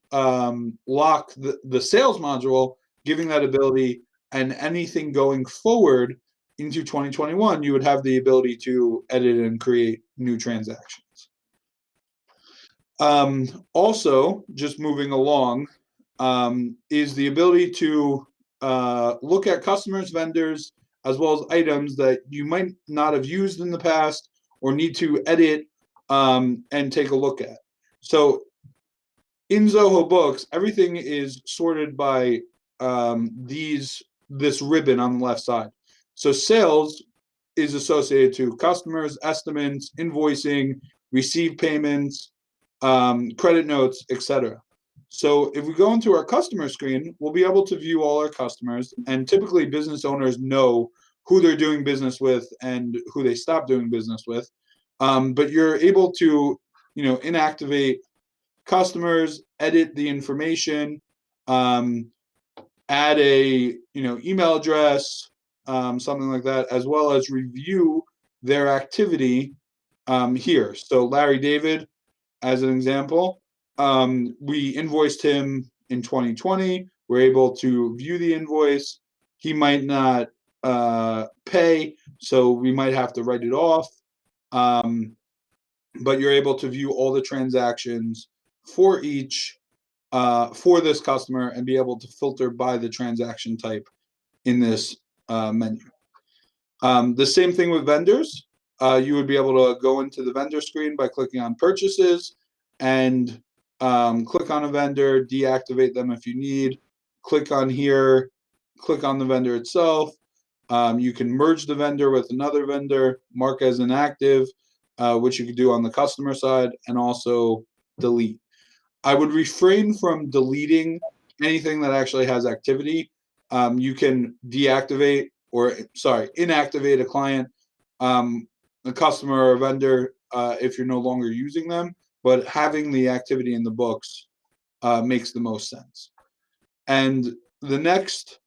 lock the sales module, giving that ability, and anything going forward into 2021, you would have the ability to edit and create new transactions. Also, just moving along, is the ability to look at customers, vendors, as well as items that you might not have used in the past or need to edit and take a look at. So in Zoho Books, everything is sorted by this ribbon on the left side. So sales is associated to customers, estimates, invoicing, received payments, credit notes, etc. So if we go into our customer screen, we'll be able to view all our customers, and typically business owners know who they're doing business with and who they stop doing business with. But you're able to, inactivate customers, edit the information, add a email address, something like that, as well as review their activity here. So Larry David, as an example, we invoiced him in 2020. We're able to view the invoice. He might not pay, so we might have to write it off. But you're able to view all the transactions for for this customer and be able to filter by the transaction type in this menu. The same thing with vendors. You would be able to go into the vendor screen by clicking on purchases and click on a vendor, deactivate them if you need, click on here, click on the vendor itself. You can merge the vendor with another vendor, mark as inactive, which you could do on the customer side, and also delete. I would refrain from deleting anything that actually has activity. You can inactivate a client, a customer or a vendor if you're no longer using them, but having the activity in the books makes the most sense. And the next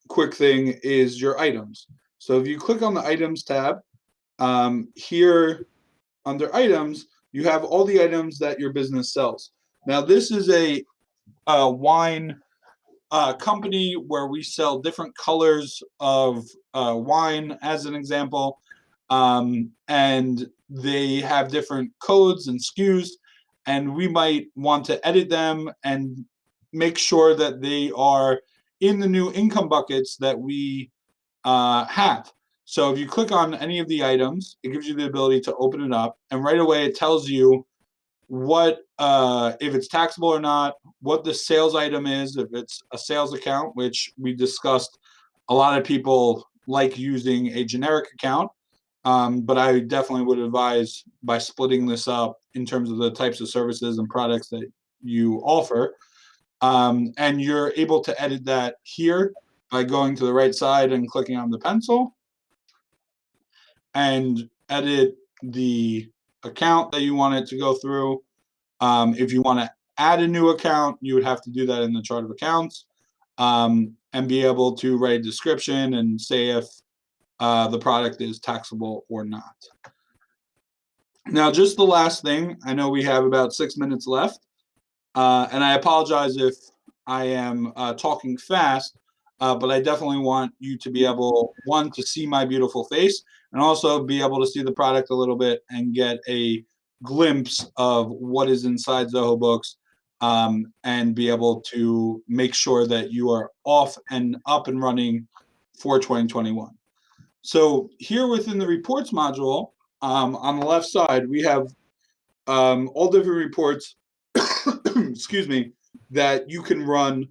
quick thing is your items. So if you click on the items tab, here under items, you have all the items that your business sells. Now, this is a wine company where we sell different colors of wine, as an example, and they have different codes and SKUs, and we might want to edit them and make sure that they are in the new income buckets that we have. So if you click on any of the items, it gives you the ability to open it up, and right away it tells you what if it's taxable or not, what the sales item is, if it's a sales account, which we discussed. A lot of people like using a generic account, but I definitely would advise by splitting this up in terms of the types of services and products that you offer. And you're able to edit that here by going to the right side and clicking on the pencil and edit the account that you want it to go through. If you want to add a new account, you would have to do that in the chart of accounts, and be able to write a description and say if the product is taxable or not. Now, just the last thing, I know we have about 6 minutes left, and I apologize if I am talking fast, but I definitely want you to be able, one, to see my beautiful face, and also be able to see the product a little bit and get a glimpse of what is inside Zoho Books, and be able to make sure that you are off and up and running for 2021. So here within the reports module, on the left side, we have all different reports, excuse me, that you can run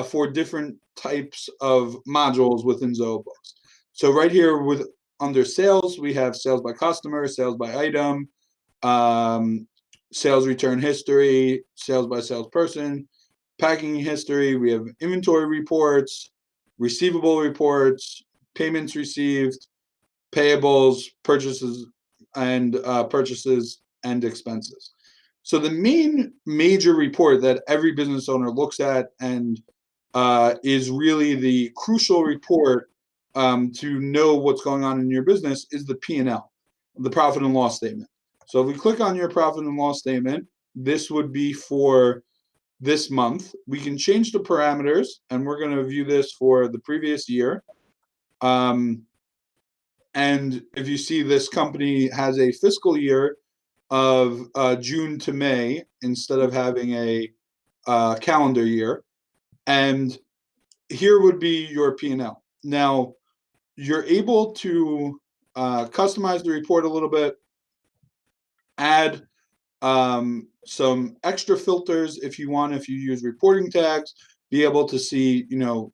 for different types of modules within Zoho Books. So right here with under sales, we have sales by customer, sales by item, sales return history, sales by salesperson, packing history. We have inventory reports, receivable reports, payments received, payables, purchases and expenses. So the main major report that every business owner looks at and is really the crucial report to know what's going on in your business is the P&L, the profit and loss statement. So if we click on your profit and loss statement, this would be for this month. We can change the parameters, and we're going to view this for the previous year. And if you see, this company has a fiscal year of June to May instead of having a calendar year. And here would be your P&L. Now, you're able to customize the report a little bit, add some extra filters if you want, if you use reporting tags, be able to see,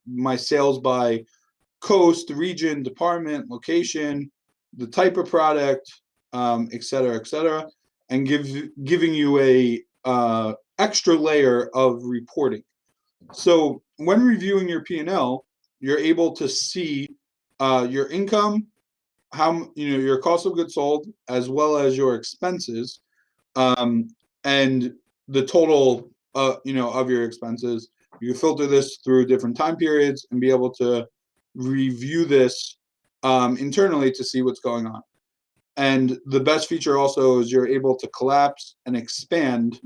my sales by coast, region, department, location, the type of product, et cetera, and giving you a extra layer of reporting. So when reviewing your P&L, you're able to see your income, your cost of goods sold, as well as your expenses, and the total, of your expenses. You filter this through different time periods and be able to review this internally to see what's going on. And the best feature also is you're able to collapse and expand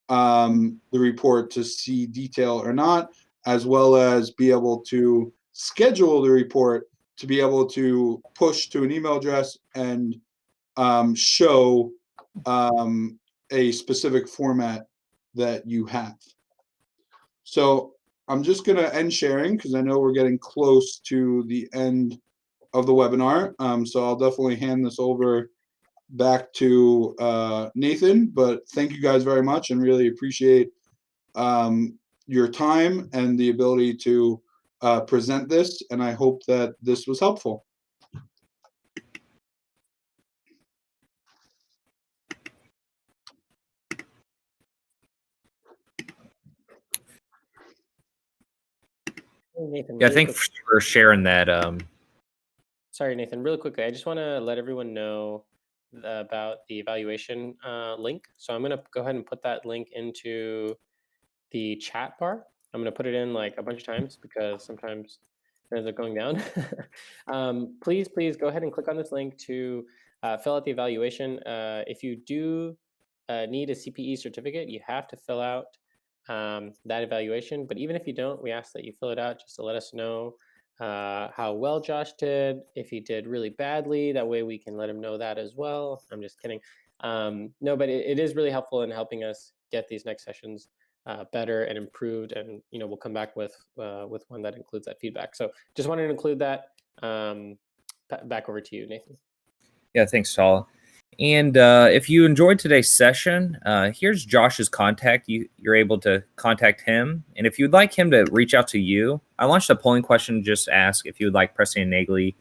the report to see detail or not, as well as be able to schedule the report to be able to push to an email address and show a specific format that you have. So I'm just going to end sharing because I know we're getting close to the end of the webinar. So I'll definitely hand this over back to Nathan, but thank you guys very much and really appreciate your time and the ability to present this. And I hope that this was helpful. Nathan, Yeah, really thanks for sharing that. Sorry, Nathan, really quickly, I just want to let everyone know about the evaluation link. So I'm going to go ahead and put that link into the chat bar. I'm going to put it in like a bunch of times because sometimes it ends up going down. Please go ahead and click on this link to fill out the evaluation. If you do need a CPE certificate, you have to fill out that evaluation. But even if you don't, we ask that you fill it out just to let us know how well Josh did. If he did really badly, that way we can let him know that as well. I'm just kidding. No, but it is really helpful in helping us get these next sessions better and improved. And we'll come back with one that includes that feedback. So just wanted to include that. Back over to you, Nathan. Yeah, thanks, Tala. And if you enjoyed today's session, here's Josh's contact. You're able to contact him. And if you'd like him to reach out to you, I launched a polling question. Just ask if you would like Preston and Nagley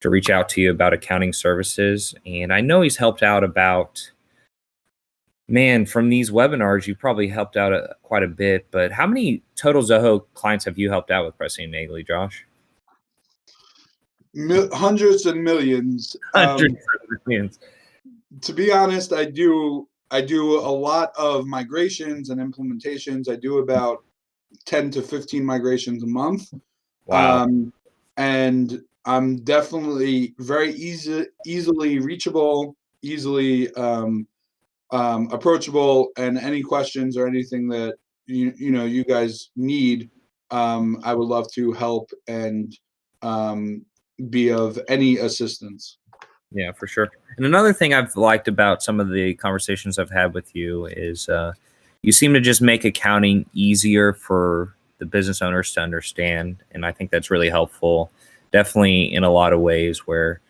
to reach out to you about accounting services. And I know he's helped out about, man, from these webinars, you probably helped out quite a bit. But how many total Zoho clients have you helped out with Preston and Nagley, Josh? Hundreds and millions. Hundreds of millions. To be honest, I do a lot of migrations and implementations. I do about 10 to 15 migrations a month. Wow. And I'm definitely very easily reachable, easily approachable, and any questions or anything that you guys need, I would love to help and be of any assistance. Yeah, for sure. And another thing I've liked about some of the conversations I've had with you is you seem to just make accounting easier for the business owners to understand. And I think that's really helpful, definitely in a lot of ways where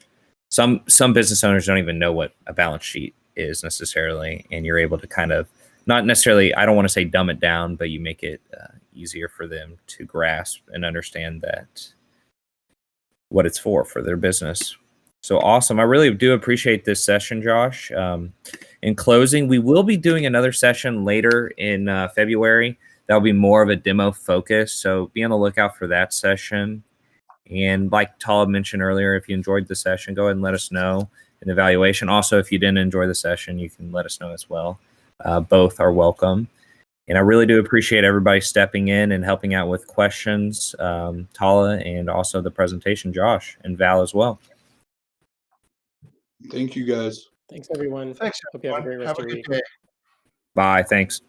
some business owners don't even know what a balance sheet is necessarily. And you're able to kind of, not necessarily, I don't want to say dumb it down, but you make it easier for them to grasp and understand that what it's for their business. So awesome. I really do appreciate this session, Josh. In closing, we will be doing another session later in February. That'll be more of a demo focus. So be on the lookout for that session. And like Tala mentioned earlier, if you enjoyed the session, go ahead and let us know in the evaluation. Also, if you didn't enjoy the session, you can let us know as well. Both are welcome. And I really do appreciate everybody stepping in and helping out with questions, Tala, and also the presentation, Josh, and Val as well. Thank you, guys. Thanks, everyone. Thanks, Hope you have a everyone. great rest Have of a your good week. day. Bye. Thanks.